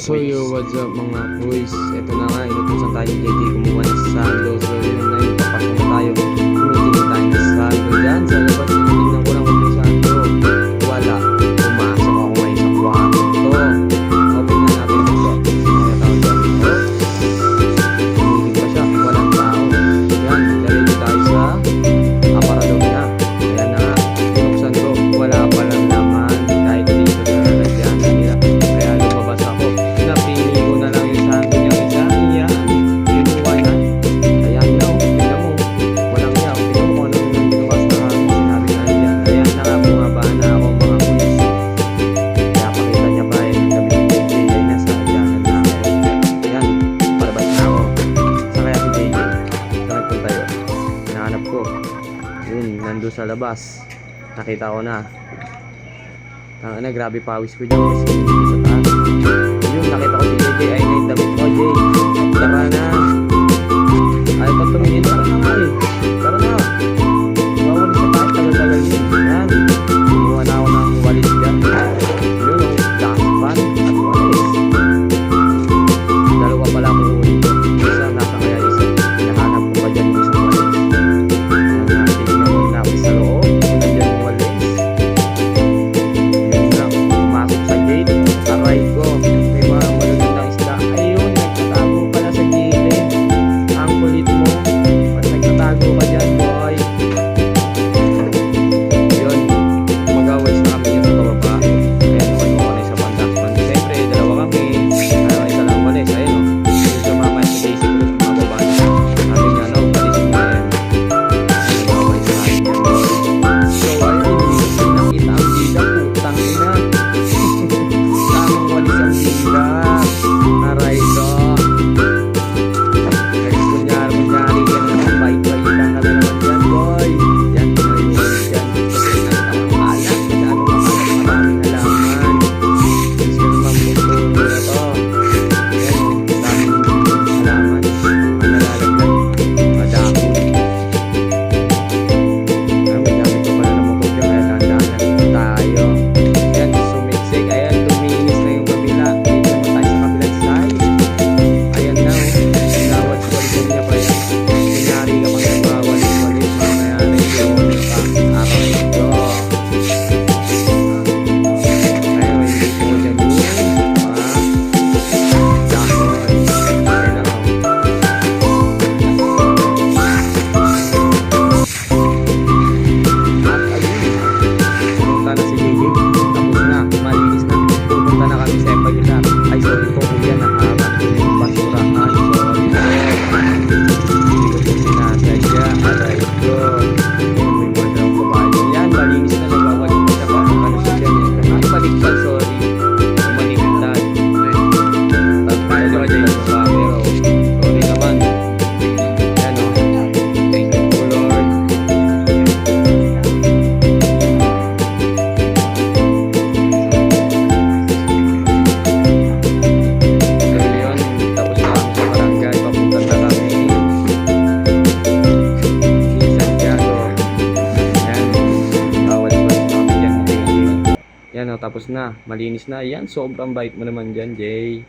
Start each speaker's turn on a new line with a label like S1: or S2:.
S1: So yo, what's up mga boys? Ito na nga, inutusan tayo ni JJ kumuha ng sando. So yun na yun, papasok na tayo. Tumitingin tayo ng sando dyan sa labas. Tingnan ko lang kung may sando. Wala. Pumasok ako ngayon sa kwarto. Open na natin ito. Kaya tao dyan. Tumiting pa siya. Walang tao. Yan, dali tayo sa aparador niya. Ayan na nga, pinuksan ko. Wala palang laman. Kahit dito na nalagyan na nila. Kaya lumabas ako. Napili ko na lang yung sando niya isa. Yan. Kinuha na. Ayan na. Tignan mo. Walang yaw. Tignan mo kung ano yung ginawa sa akin. Sinabi na niya. Ayan na nga. Bumaba na ako mga kulis. Kaya pakita niya pa eh. Sabi ni JJ ay nasa dyanan na ako. Ayan. Palabas na ako. Saan kaya si JJ? Saan punta yun? Hinahanap ko. Yun. Nandun sa labas. Nakita ko na. Grabe pawis ko dyan kasi dito sa taas. Yun, nakita ko si JJ ay na yung damit mo, Jay. Tara na. Ay, pag tumingin, tara na nga eh. Tara na. Mawali sa taas, tagal-tagal yun. Yan. Kumuha na ako ng walis dyan. Yun, dustpan at walis. Dalawa pala ako ulit ko. Isa, nasa kaya isa. Hinahanap ko pa dyan yung isang walis. Yan, tingnan mo na ako sa loob. Nandiyan yung walis. Sa gate, aray ko, may mga malulunang isda. Ayun, nagtatago pala sa gilid. Ang kulit mo, mas nagtatago ka dyan, boy. Yun, mag-aways na kami dyan sa bababa. Ayan, naman mo kanay sa pandakpan. Siyempre, dalawa kami. Isa lang malis, ayun o. Yung sa mama, si Daisy ko sa mababa niya. Sabi niya, no, palisin mo yan. Mag-aways na kami dyan, boy. So, ayun, nakita ang bida, putang ina. Aray ko. Kunyari ka na naman. Bait-baitan ka na naman dyan, boy. Yan, pinaliwan dyan. Kasi nagtamakalat. Masyado makalat. Maraming halaman. Gusto naman puto na to. Yan, daming halaman. Ang nalalagyan. Madami. May dami ko pala na motor dyan. Kaya dandanan tayo. Yan, sumiksik. Ayan, tuminis na yung kabila. Yan o, tapos na. Malinis na. Yan, sobrang bait mo naman dyan, Jay.